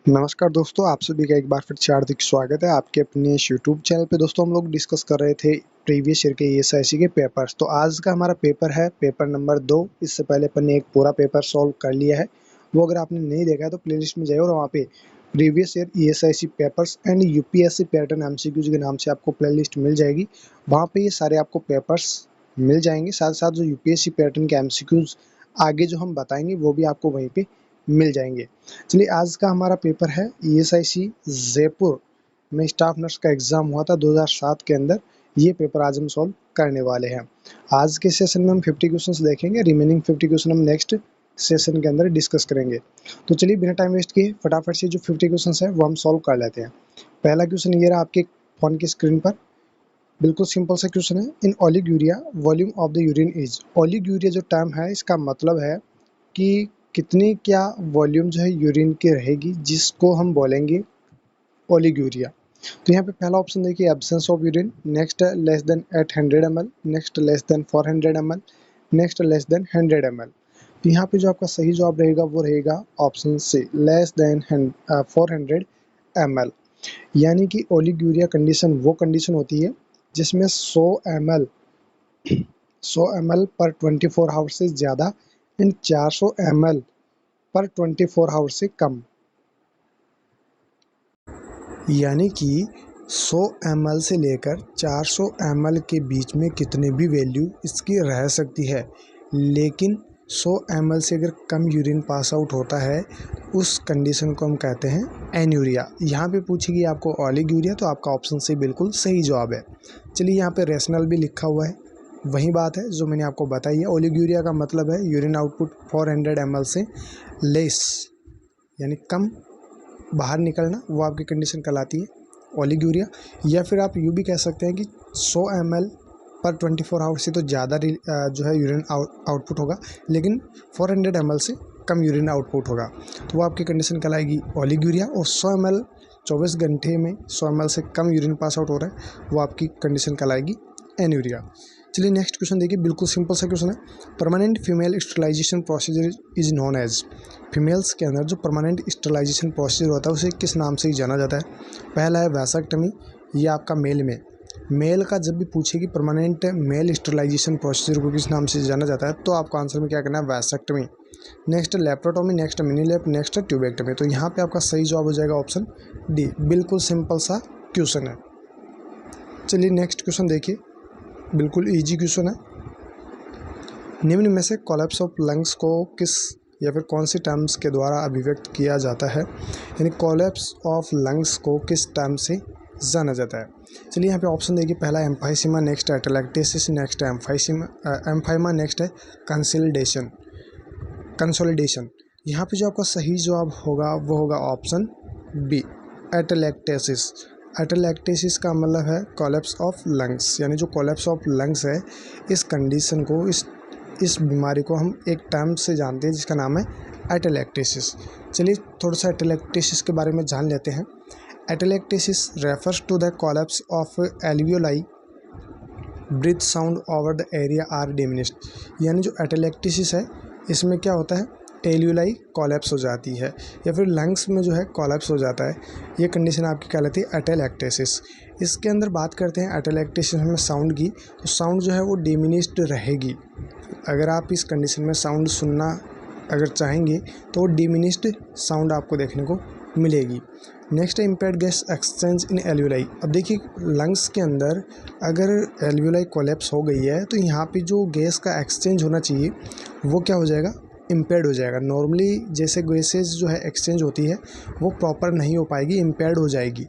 नमस्कार दोस्तों, आप सभी का एक बार फिर से हार्दिक स्वागत है आपके अपने इस यूट्यूब चैनल पे। दोस्तों हम लोग डिस्कस कर रहे थे प्रीवियस ईयर के ईएसआईसी के पेपर्स। तो आज का हमारा पेपर है पेपर नंबर 2। इससे पहले अपन ने एक पूरा पेपर सॉल्व कर लिया है। वो अगर आपने नहीं देखा है तो प्लेलिस्ट में जाइए और वहाँ पे previous year ESIC papers and UPSC pattern MCQs के नाम से आपको प्लेलिस्ट मिल जाएगी। वहाँ पे ये सारे आपको पेपर्स मिल जाएंगे। साथ साथ जो यूपीएससी पैटर्न के एमसीक्यूज आगे जो हम बताएंगे वो भी आपको वहीं पे मिल जाएंगे। चलिए, आज का हमारा पेपर है ईएसआईसी जयपुर में स्टाफ नर्स का एग्जाम हुआ था 2007 के अंदर। ये पेपर आज हम सॉल्व करने वाले हैं। आज के सेशन में हम 50 क्वेश्चंस देखेंगे, रिमेनिंग 50 क्वेश्चन हम नेक्स्ट सेशन के अंदर डिस्कस करेंगे। तो चलिए बिना टाइम वेस्ट किए फटाफट से जो 50 क्वेश्चंस है वो हम सॉल्व कर लेते हैं। पहला क्वेश्चन ये रहा आपके फोन की स्क्रीन पर। बिल्कुल सिंपल सा क्वेश्चन है। In oliguria volume of the urine is. Oliguria जो टर्म है इसका मतलब है कि कितनी क्या वॉल्यूम जो है यूरिन की रहेगी, जिसको हम बोलेंगे ओलिगुरिया। तो यहाँ पे पहला ऑप्शन देखिए absence of urine, next less than 800 ml, next less than 400 ml, next less than 100 ml। तो यहाँ पे जो आपका सही जवाब रहेगा वो रहेगा option C, less than 400 ml। यानी कि ओलिगुरिया कंडीशन वो कंडीशन होती है जिसमें 100 ml पर 24 आवर से ज़्यादा एंड 400 ml पर 24 आवर से कम। यानी कि 100 ml से लेकर 400 ml के बीच में कितने भी वैल्यू इसकी रह सकती है, लेकिन 100 ml से अगर कम यूरिन पास आउट होता है उस कंडीशन को हम कहते हैं एन्यूरिया। यहाँ पे पूछेगी आपको ओलिगुरिया, तो आपका ऑप्शन सी बिल्कुल सही जवाब है। चलिए, यहाँ पे रेशनल भी लिखा हुआ है, वही बात है जो मैंने आपको बताई है। ओलिगुरिया का मतलब है यूरिन आउटपुट 400 ml से लेस यानी कम बाहर निकलना, वो आपकी कंडीशन कहलाती है ओलिगुरिया। या फिर आप यूँ भी कह सकते हैं कि 100 ml पर 24 आवर से तो ज़्यादा जो है यूरिन आउटपुट होगा, लेकिन 400 ml से कम यूरिन आउटपुट होगा, तो वो आपकी कंडीशन कहलाएगी ओलिगुरिया। और 100 ml 24 घंटे में 100 ml से कम यूरिन पास आउट हो रहा है, वो आपकी कंडीशन कहलाएगी एन्यूरिया। चलिए नेक्स्ट क्वेश्चन देखिए, बिल्कुल सिंपल सा क्वेश्चन है। Permanent female sterilization procedure is known as. Females के अंदर जो परमानेंट स्टरलाइजेशन प्रोसीजर होता है उसे किस नाम से जाना जाता है? पहला है वैसेक्टमी, ये आपका मेल में। मेल का जब भी पूछेगी परमानेंट मेल स्टरलाइजेशन प्रोसीजर को किस नाम से जाना जाता है, तो आपको आंसर में क्या करना है, वैसेक्टमी। नेक्स्ट लेप्रोटोमी, नेक्स्ट मिनी लेप, नेक्स्ट ट्यूबेक्टमी। तो यहाँ पे आपका सही जवाब हो जाएगा ऑप्शन डी। बिल्कुल सिंपल सा क्वेश्चन है। चलिए नेक्स्ट क्वेश्चन देखिए, बिल्कुल ईजी क्वेश्चन है। निम्न में से कोलैप्स ऑफ लंग्स को किस या फिर कौन सी टर्म्स के द्वारा अभिव्यक्त किया जाता है? यानी कोलैप्स ऑफ लंग्स को किस टर्म से जाना जाता है? चलिए यहाँ पे ऑप्शन देखिए, पहला emphysema, next atelectasis, next empyema, next है कंसोलिडेशन। यहाँ पे जो आपका सही जवाब होगा वो होगा ऑप्शन बी, एटेलेक्टेसिस। एटेलेक्टेसिस का मतलब है कोलैप्स ऑफ लंग्स। यानी जो कोलैप्स ऑफ लंग्स है, इस कंडीशन को, इस बीमारी को हम एक टर्म से जानते हैं जिसका नाम है एटेलेक्टेसिस। चलिए थोड़ा सा एटेलेक्टेसिस के बारे में जान लेते हैं। Atelectasis refers to the collapse of alveoli, breath sound over the area are diminished. यानी जो एटेलेक्टेसिस है इसमें क्या होता है, एल्वियोलाई कोलैप्स हो जाती है या फिर लंग्स में जो है कोलैप्स हो जाता है। ये कंडीशन आपकी कहलाती है एटेलेक्टेसिस। इसके अंदर बात करते हैं एटेलेक्टेसिस में साउंड की, तो साउंड जो है वो डिमिनिश्ड रहेगी। अगर आप इस कंडीशन में साउंड सुनना अगर चाहेंगे तो डिमिनिश्ड साउंड आपको देखने को मिलेगी। नेक्स्ट है इम्पेयर्ड गैस एक्सचेंज इन एल्वियोलाई। अब देखिए लंग्स के अंदर अगर एल्वियोलाई कोलैप्स हो गई है तो यहाँ पे जो गैस का एक्सचेंज होना चाहिए वो क्या हो जाएगा, इम्पेयर्ड हो जाएगा। नॉर्मली जैसे गैसेज जो है एक्सचेंज होती है वो प्रॉपर नहीं हो पाएगी, इम्पेयर्ड हो जाएगी।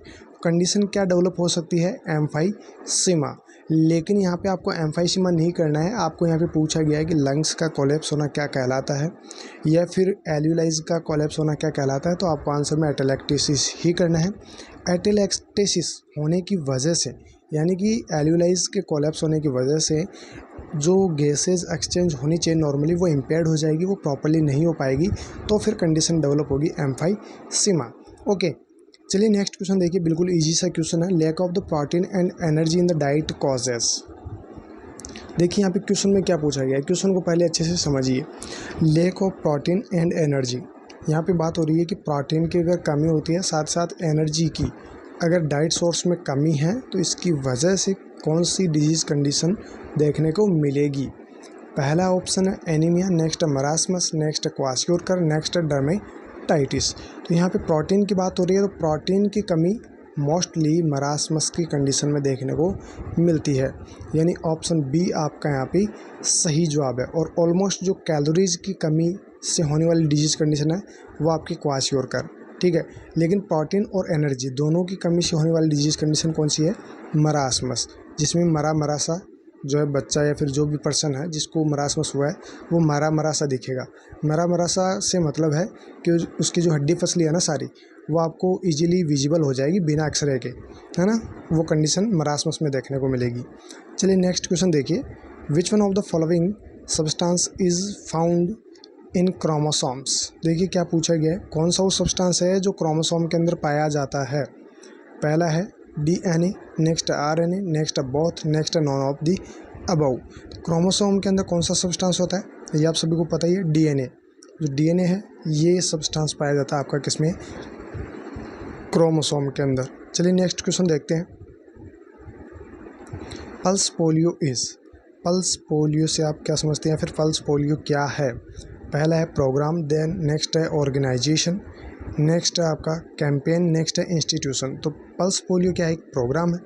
कंडीशन क्या डेवलप हो सकती है, एम्फाइसीमा। लेकिन यहाँ पे आपको एम्फाइसीमा नहीं करना है, आपको यहाँ पे पूछा गया है कि लंग्स का कोलैप्स होना क्या कहलाता है या फिर एल्वियोलाइज का कोलैप्स होना क्या कहलाता है, तो आपको आंसर में एटेलेक्टेसिस ही करना है। एटेलेक्टेसिस होने की वजह से, यानी कि एल्वियोलाइज के कोलैप्स होने की वजह से जो गैसेज एक्सचेंज होनी चाहिए नॉर्मली वो इम्पेयर्ड हो जाएगी, वो प्रॉपर्ली नहीं हो पाएगी, तो फिर कंडीशन डेवलप होगी एम्फाइसीमा। ओके, चलिए नेक्स्ट क्वेश्चन देखिए, बिल्कुल इजी सा क्वेश्चन है। Lack of the protein and energy in the diet causes. देखिए यहाँ पे क्वेश्चन में क्या पूछा गया है, क्वेश्चन को पहले अच्छे से समझिए। Lack of protein and energy, यहाँ पे बात हो रही है कि प्रोटीन की अगर कमी होती है, साथ साथ एनर्जी की अगर डाइट सोर्स में कमी है, तो इसकी वजह से कौन सी डिजीज़ कंडीशन देखने को मिलेगी। पहला ऑप्शन है anaemia, next marasmus, next kwashiorkor, next dermatitis. तो यहाँ पे प्रोटीन की बात हो रही है, तो प्रोटीन की कमी मोस्टली मरासमस की कंडीशन में देखने को मिलती है, यानी ऑप्शन बी आपका यहाँ पे सही जवाब है। और ऑलमोस्ट जो कैलोरीज की कमी से होने वाली डिजीज़ कंडीशन है वो आपकी क्वाशियोरकर, ठीक है। लेकिन प्रोटीन और एनर्जी दोनों की कमी से होने वाली डिजीज़ कंडीशन कौन सी है, मरासमस, जिसमें मरासा जो है बच्चा या फिर जो भी पर्सन है जिसको मरासमस हुआ है वो मरासा दिखेगा। मरासा से मतलब है कि उसकी जो हड्डी फसली है ना सारी, वो आपको इजीली विजिबल हो जाएगी बिना एक्सरे के, है ना। वो कंडीशन मरासमस में देखने को मिलेगी। चलिए नेक्स्ट क्वेश्चन देखिए, which one of the following substance is found in chromosomes. देखिए क्या पूछा गया है, कौन सा वो सब्सटेंस है जो क्रोमोसोम के अंदर पाया जाता है। पहला है DNA, next RNA, next both, next none of the above. Chromosome के अंदर कौन सा सब्सटेंस होता है, ये आप सभी को पता ही है, DNA। जो DNA है ये सब्सटेंस पाया जाता है आपका किसमें, क्रोमोसोम के अंदर। चलिए नेक्स्ट क्वेश्चन देखते हैं, pulse polio is. Pulse polio से आप क्या समझते हैं, फिर पल्स पोलियो क्या है। पहला है प्रोग्राम, देन नेक्स्ट है ऑर्गेनाइजेशन, नेक्स्ट है आपका कैंपेन, नेक्स्ट है इंस्टीट्यूशन। तो पल्स पोलियो क्या है, एक प्रोग्राम है।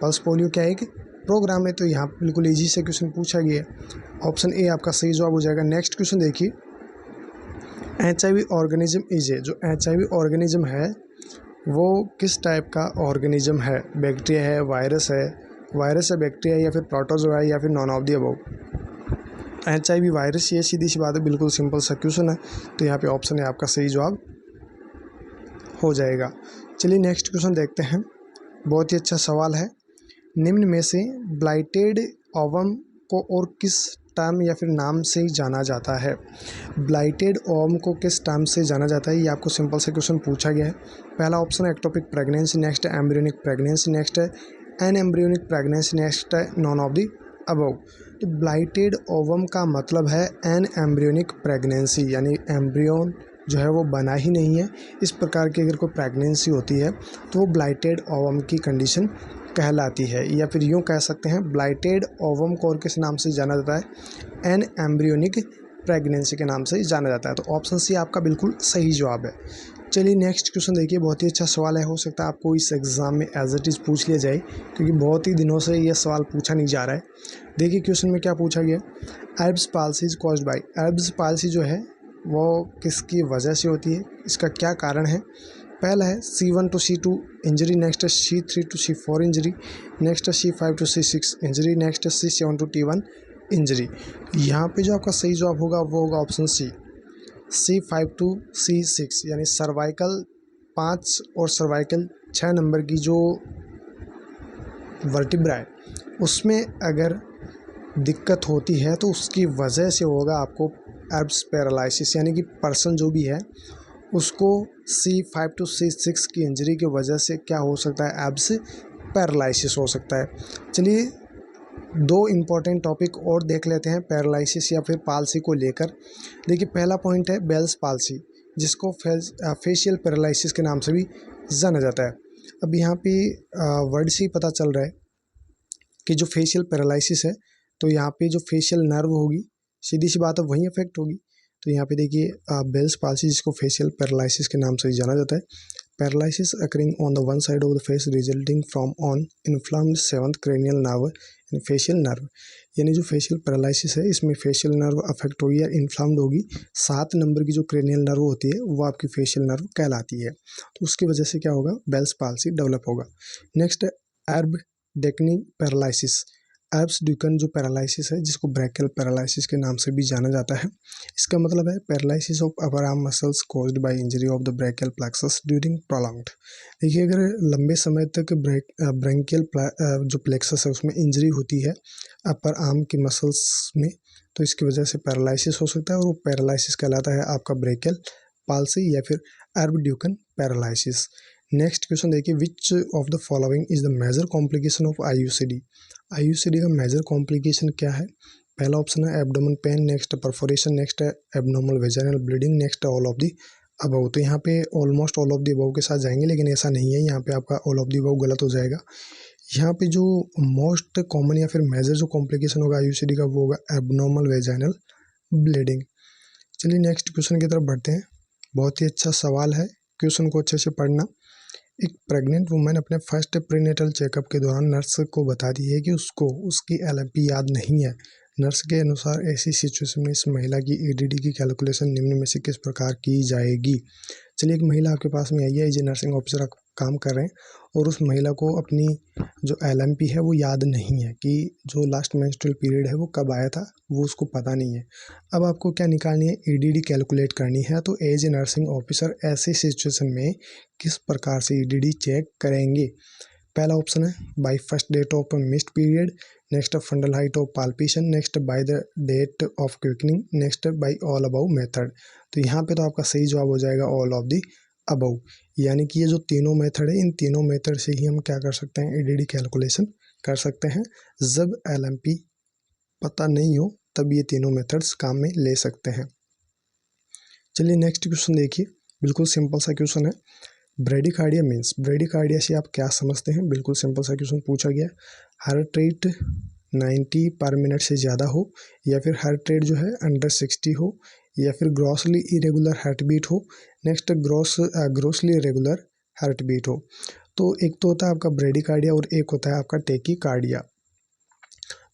पल्स पोलियो क्या है, एक प्रोग्राम है। तो यहाँ बिल्कुल इजी से क्वेश्चन पूछा गया है, ऑप्शन ए आपका सही जवाब हो जाएगा। नेक्स्ट क्वेश्चन देखिए, HIV ऑर्गेनिज्म इज ए। जो HIV ऑर्गेनिज्म है वो किस टाइप का ऑर्गेनिज्म है, बैक्टीरिया है, वायरस है, बैक्टीरिया या फिर प्रोटोजोआ है या फिर non of the above. HIV virus, ये सीधी सी बात है, बिल्कुल सिंपल सा क्वेश्चन है। तो यहाँ पे ऑप्शन है आपका सही जवाब हो जाएगा। चलिए नेक्स्ट क्वेश्चन देखते हैं, बहुत ही अच्छा सवाल है। निम्न में से ब्लाइटेड ओवम को और किस टर्म या फिर नाम से जाना जाता है। ब्लाइटेड ओवम को किस टर्म से जाना जाता है, ये आपको सिंपल से क्वेश्चन पूछा गया है। पहला ऑप्शन है एक्टोपिक प्रेगनेंसी, नेक्स्ट है एम्ब्रियोनिक प्रेगनेंसी, नेक्स्ट है एन एम्ब्रियोनिक प्रेगनेंसी, नेक्स्ट है नॉन ऑफ द अबव। तो ब्लाइटेड ओवम का मतलब है एन एम्ब्रियोनिक प्रेगनेंसी, यानी एम्ब्रियोन जो है वो बना ही नहीं है। इस प्रकार की अगर कोई प्रेगनेंसी होती है तो वो ब्लाइटेड ओवम की कंडीशन कहलाती है, या फिर यूँ कह सकते हैं ब्लाइटेड ओवम को और किस नाम से जाना जाता है, एन एम्ब्रियोनिक प्रेगनेंसी के नाम से जाना जाता है। तो ऑप्शन सी आपका बिल्कुल सही जवाब है। चलिए नेक्स्ट क्वेश्चन देखिए, बहुत ही अच्छा सवाल है, हो सकता है आपको इस एग्ज़ाम में एज इट इज़ पूछ लिया जाए, क्योंकि बहुत ही दिनों से ये सवाल पूछा नहीं जा रहा है। देखिए क्वेश्चन में क्या पूछा गया, Erb's palsy is caused by. Erb's palsy जो है वो किसकी वजह से होती है, इसका क्या कारण है। पहला है C1 to C2 injury, next है C3 to C4 injury, next है C5 to C6 injury, next है C7 to T1 इंजरी। यहाँ पे जो आपका सही जवाब होगा वो होगा option C, C5 to C6, यानी सर्वाइकल 5 और सर्वाइकल 6 नंबर की जो वर्टिब्रा है उसमें अगर दिक्कत होती है तो उसकी वजह से होगा आपको एब्स पैरालिसिस, यानी कि पर्सन जो भी है उसको C5 to C6 की इंजरी की वजह से क्या हो सकता है, एब्स पैरालिसिस हो सकता है। चलिए दो इम्पॉर्टेंट टॉपिक और देख लेते हैं पैरालिसिस या फिर पालसी को लेकर। देखिए पहला पॉइंट है बेल्स पालसी, जिसको फेशियल पैरालिसिस के नाम से भी जाना जाता है। अब यहाँ पे वर्ड से ही पता चल रहा है कि जो फेशियल पैरालिसिस है तो यहाँ पे जो फेशियल नर्व होगी, सीधी सी बात है वहीं अफेक्ट होगी। तो यहाँ पे देखिए बेल्स पालसी, जिसको फेशियल पैरालिसिस के नाम से ही जाना जाता है। Paralysis occurring on the one side of the face resulting from on inflamed seventh cranial nerve in facial nerve, यानी जो फेशियल पैरालिसिस है इसमें फेशियल नर्व अफेक्ट होगी या इन्फ्लाम्ड होगी। 7 नंबर की जो क्रेनियल नर्व होती है वो आपकी फेशियल नर्व कहलाती है, तो उसकी वजह से क्या होगा, बेल्स पालसी डेवलप होगा। नेक्स्ट है एर्ब डेकनी पैरालिसिस। एब्स ड्यूकन जो पैरालिसिस है, जिसको ब्रैकियल पैरालिसिस के नाम से भी जाना जाता है। इसका मतलब है paralysis of upper arm muscles caused by injury of the brachial plexus during prolonged. देखिए अगर लंबे समय तक ब्रैकियल जो प्लेक्सस है उसमें इंजरी होती है अपर आर्म की मसल्स में, तो इसकी वजह से पैरालिसिस हो सकता है, और वो पैरालिसिस कहलाता है आपका ब्रैकियल पाल्सी या फिर Erb Duchenne paralysis. Next question देखिए, which of the following is the major complication of IUCD। IUCD का मेजर कॉम्प्लिकेशन क्या है। पहला ऑप्शन है abdomen pain, next perforation, next है abnormal vaginal bleeding, next all of the above. तो यहाँ पे almost all of the above के साथ जाएंगे, लेकिन ऐसा नहीं है, यहाँ पे आपका ऑल ऑफ द अबव गलत हो जाएगा। यहाँ पे जो मोस्ट कॉमन या फिर मेजर जो कॉम्प्लिकेशन होगा IUCD का वो होगा एबनॉर्मल वेजाइनल ब्लीडिंग। चलिए नेक्स्ट क्वेश्चन की तरफ बढ़ते हैं। बहुत ही अच्छा सवाल है, क्वेश्चन को अच्छे से पढ़ना। एक प्रेग्नेंट वुमेन अपने फर्स्ट प्रीनेटल चेकअप के दौरान नर्स को बताती है कि उसको उसकी LMP याद नहीं है। नर्स के अनुसार ऐसी सिचुएशन में इस महिला की EDD की कैलकुलेशन निम्न में से किस प्रकार की जाएगी। चलिए, एक महिला आपके पास में आई है, एज ए नर्सिंग ऑफिसर आप काम कर रहे हैं, और उस महिला को अपनी जो LMP है वो याद नहीं है कि जो लास्ट मेंस्ट्रुअल पीरियड है वो कब आया था, वो उसको पता नहीं है। अब आपको क्या निकालनी है, EDD कैलकुलेट करनी है। तो एज ए नर्सिंग ऑफिसर ऐसी सिचुएशन में किस प्रकार से EDD चेक करेंगे। पहला ऑप्शन है by first date of missed period, next fundal height of palpation, next by the date of quickening, next by all above method. तो यहाँ पे तो आपका सही जवाब हो जाएगा ऑल ऑफ द अबव। यानी कि ये जो तीनों मेथड है, इन तीनों मेथड से ही हम क्या कर सकते हैं, EDD कैलकुलेशन कर सकते हैं। जब LMP पता नहीं हो तब ये तीनों मेथड्स काम में ले सकते हैं। चलिए नेक्स्ट क्वेश्चन देखिए, बिल्कुल सिंपल सा क्वेश्चन है। ब्रेडिकार्डिया मीन्स, ब्रेडिकार्डिया से आप क्या समझते हैं। बिल्कुल सिंपल सा क्वेश्चन पूछा गया। हार्ट रेट 90 पर मिनट से ज़्यादा हो, या फिर हार्ट रेट जो है अंडर 60 हो, या फिर ग्रॉसली इरेगुलर हार्ट बीट हो, next grossly irregular heart beat हो। तो एक तो होता है आपका ब्रेडिकार्डिया और एक होता है आपका टेकीकार्डिया।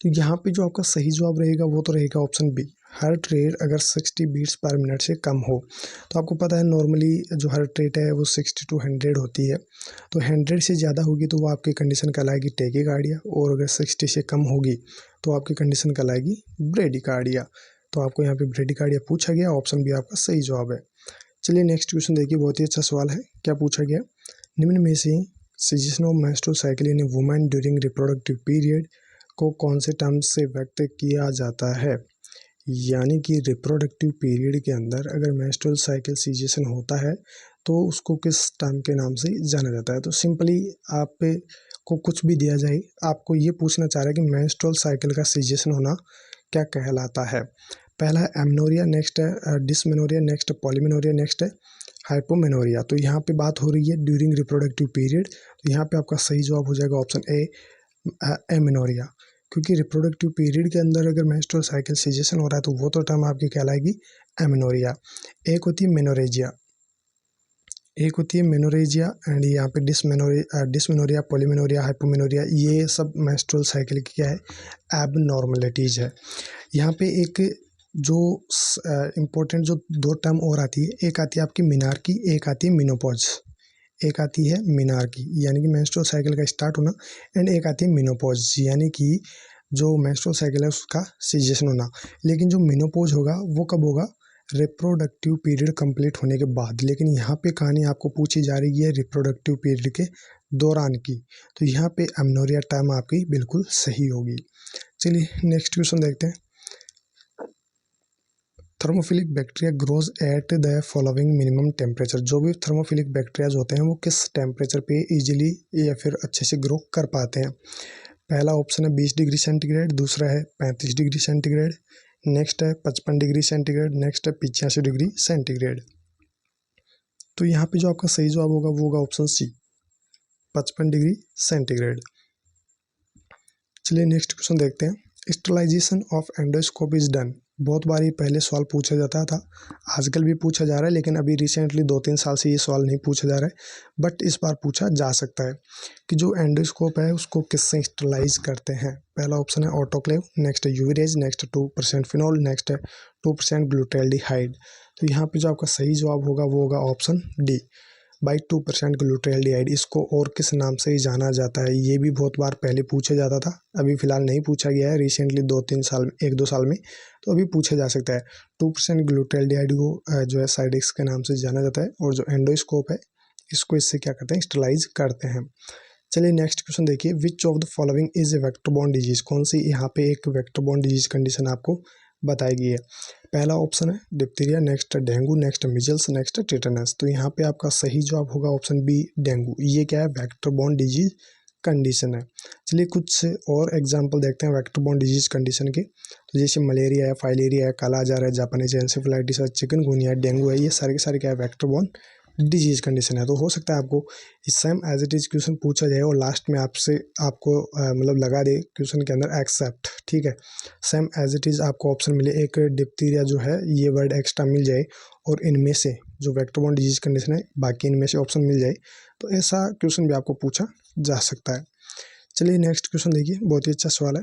तो यहाँ पे जो आपका सही जवाब रहेगा वो तो रहेगा ऑप्शन बी। हार्ट रेट अगर 60 बीट्स पर मिनट से कम हो, तो आपको पता है नॉर्मली जो हार्ट रेट है वो 60 to 100 होती है। तो 100 से ज़्यादा होगी तो वो आपकी कंडीशन कहलाएगी टेकीकार्डिया, और अगर 60 से कम होगी तो आपकी कंडीशन कहलाएगी ब्रेडिकार्डिया। तो आपको यहाँ पे ब्रेडिकार्डिया पूछा गया, ऑप्शन बी आपका सही जवाब है। चलिए नेक्स्ट क्वेश्चन देखिए, बहुत ही अच्छा सवाल है। क्या पूछा गया, निम्न में से cessation of menstrual cycle in A women during reproductive period को कौन से टर्म से व्यक्त किया जाता है। यानी कि रिप्रोडक्टिव पीरियड के अंदर अगर मेंस्ट्रुअल साइकिल सीजेशन होता है तो उसको किस टर्म के नाम से जाना जाता है। तो सिंपली आप को कुछ भी दिया जाए, आपको ये पूछना चाह रहा है कि मेंस्ट्रुअल साइकिल का सीजेशन होना क्या कहलाता है। पहला है एमनोरिया, नेक्स्ट है डिसमेनोरिया, नेक्स्ट पॉलीमेनोरिया, नेक्स्ट है हाइपोमेनोरिया। तो यहाँ पे बात हो रही है ड्यूरिंग रिप्रोडक्टिव पीरियड, तो यहाँ पे आपका सही जवाब हो जाएगा ऑप्शन ए एमेनोरिया। क्योंकि रिप्रोडक्टिव पीरियड के अंदर अगर मेंस्ट्रुअल साइकिल सीजेशन हो रहा है तो वो तो टर्म आपकी कहलाएगी एमेनोरिया। एक होती है मेनोरेजिया, एक होती है मेनोरेजिया, एंड यहाँ पे डिसमेनोरिया, पॉलीमेनोरिया, हाइपोमेनोरिया, ये सब मेंस्ट्रुअल साइकिल की क्या है, एबनॉर्मलिटीज है। यहाँ पे एक जो इम्पोर्टेंट जो दो टर्म और आती है, एक आती है आपकी मिनार्की, एक आती है मिनोपॉज। एक आती है मिनार्की यानी कि मेंस्ट्रुअल साइकिल का स्टार्ट होना, एंड एक आती है मिनोपॉज यानी कि जो मेंस्ट्रुअल साइकिल है उसका सीजेशन होना। लेकिन जो मिनोपॉज होगा वो कब होगा, रिप्रोडक्टिव पीरियड कंप्लीट होने के बाद। लेकिन यहाँ पे कहानी आपको पूछी जा रही है रिप्रोडक्टिव पीरियड के दौरान की, तो यहाँ पे एमनोरिया टर्म आपकी बिल्कुल सही होगी। चलिए नेक्स्ट क्वेश्चन देखते हैं। Thermophilic bacteria grows at the following minimum temperature. जो भी थर्मोफिलिक बैक्टीरियाज होते हैं वो किस टेम्परेचर पे इजीली या फिर अच्छे से ग्रो कर पाते हैं। पहला ऑप्शन है 20 डिग्री सेंटीग्रेड, दूसरा है 35 डिग्री सेंटीग्रेड, नेक्स्ट है 55 डिग्री सेंटीग्रेड, नेक्स्ट है 85 डिग्री सेंटीग्रेड। तो यहाँ पे जो आपका सही जवाब होगा वो होगा ऑप्शन सी 55 डिग्री सेंटीग्रेड। चलिए नेक्स्ट क्वेश्चन देखते हैं। Sterilization of endoscope is done. बहुत बार ये पहले सवाल पूछा जाता था, आजकल भी पूछा जा रहा है, लेकिन अभी रिसेंटली 2-3 साल से ये सवाल नहीं पूछा जा रहा है, बट इस बार पूछा जा सकता है कि जो एंडोस्कोप है उसको किससे स्टरलाइज करते हैं। पहला ऑप्शन है ऑटोक्लेव, नेक्स्ट है UV rays, next 2% phenol, next है 2% ग्लूटाल्डिहाइड। तो यहाँ पे जो आपका सही जवाब होगा वो होगा ऑप्शन डी बाई 2% ग्लूटाल्डिहाइड। इसको और किस नाम से ही जाना जाता है, ये भी बहुत बार पहले पूछा जाता था, अभी फिलहाल नहीं पूछा गया है रिसेंटली 2-3 साल में, 1-2 साल में, तो अभी पूछा जा सकता है। 2% ग्लूटाल्डिहाइड को जो है साइडेक्स के नाम से जाना जाता है, और जो एंडोस्कोप है इसको इससे क्या करते हैं, स्टरलाइज करते हैं। चलिए नेक्स्ट क्वेश्चन देखिए, which of the following is a vector borne disease. कौन सी यहाँ पे एक वेक्टर बॉर्न डिजीज कंडीशन आपको बताई गई है। पहला ऑप्शन है diphtheria, next dengue, next measles, next tetanus. तो यहाँ पे आपका सही जवाब होगा ऑप्शन बी डेंगू। ये क्या है, वेक्टर बॉर्न डिजीज कंडीशन है। चलिए कुछ और एग्जांपल देखते हैं वेक्टर बॉर्न डिजीज कंडीशन के। तो जैसे मलेरिया है, फाइलेरिया है, काला आजार है, जापानीज एन्सेफेलाइटिस है, चिकनगुनिया, डेंगू है, ये सारे के सारे क्या है, वेक्टर बोर्न डिजीज कंडीशन है। तो हो सकता है आपको इस same as it is question पूछा जाए और लास्ट में आपसे आपको मतलब लगा दे क्वेश्चन के अंदर एक्सेप्ट, ठीक है, सेम एज इट इज आपको ऑप्शन मिले, एक डिप्थीरिया जो है ये वर्ड एक्स्ट्रा मिल जाए और इनमें से जो वेक्टर बोर्न डिजीज कंडीशन है बाकी इनमें से ऑप्शन मिल जाए, तो ऐसा क्वेश्चन भी आपको पूछा जा सकता है। चलिए नेक्स्ट क्वेश्चन देखिए, बहुत ही अच्छा सवाल है।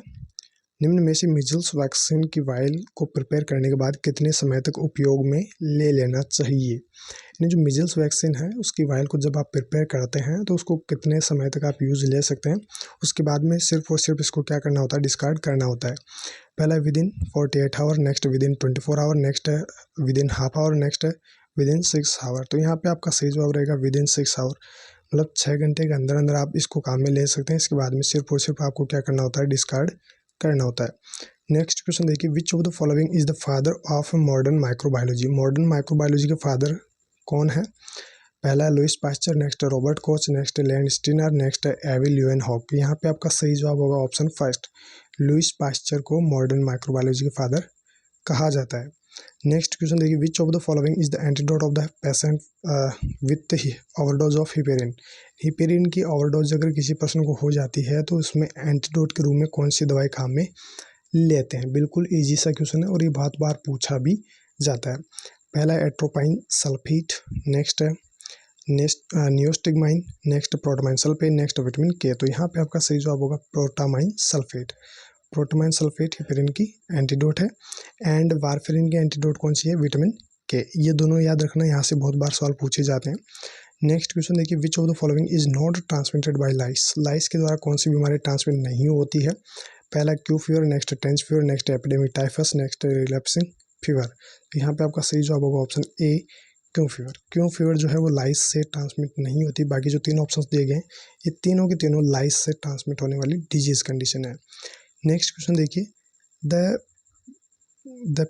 निम्न में से मीजल्स वैक्सीन की वायल को प्रिपेयर करने के बाद कितने समय तक उपयोग में ले लेना चाहिए? यानी जो मीजल्स वैक्सीन है उसकी वायल को जब आप प्रिपेयर करते हैं तो उसको कितने समय तक आप यूज़ ले सकते हैं, उसके बाद में सिर्फ और सिर्फ इसको क्या करना होता है, डिस्कार्ड करना होता है। पहला within 48 hour, next within 24 hour, next within half hour, next within 6 hour. तो यहाँ पे आपका सही जवाब रहेगा विद इन 6 आवर, मतलब 6 घंटे के अंदर अंदर आप इसको काम में ले सकते हैं। इसके बाद में सिर्फ और सिर्फ आपको क्या करना होता है, डिस्कार्ड करना होता है। नेक्स्ट क्वेश्चन देखिए, which of the following is the father of modern microbiology? Modern microbiology के फादर कौन है? पहला Louis Pasteur, next Robert Koch, next Landsteiner, next एविल ल्यूएनहॉक। यहाँ पे आपका सही जवाब होगा ऑप्शन फर्स्ट, लुइस पास्चर को मॉडर्न माइक्रोबायोलॉजी के फादर कहा जाता है। नेक्स्ट क्वेश्चन देखिए, which of the following is the antidote of the patient with overdose of heparin? Heparin की ओवरडोज अगर किसी पर्सन को हो जाती है तो उसमें एंटीडोट के रूप में कौन सी दवाई काम में लेते हैं? बिल्कुल इजी सा क्वेश्चन है और ये बहुत बार पूछा भी जाता है। पहला atropine sulphate, next नियोस्टिगमाइन, next protamine sulphate, next vitamin के। तो यहाँ पे आपका सही जवाब होगा protamine sulphate. Protamine sulphate heparin की एंटीडोट है एंड वारफेरिन की एंटीडोट कौन सी है? विटामिन के। ये दोनों याद रखना, यहाँ से बहुत बार सवाल पूछे जाते हैं। नेक्स्ट क्वेश्चन देखिए, which of the following is not transmitted by lice? Lice के द्वारा कौन सी बीमारी ट्रांसमिट नहीं होती है? पहला Q fever, next tense fever, next epidemic typhus, next relapsing fever. यहाँ पे आपका सही जवाब होगा option A, Q fever. Q fever जो है वो लाइस से ट्रांसमिट नहीं होती। बाकी जो तीन ऑप्शंस दिए गए हैं ये तीनों के तीनों लाइस से ट्रांसमिट होने वाली डिजीज कंडीशन है। नेक्स्ट क्वेश्चन देखिए, द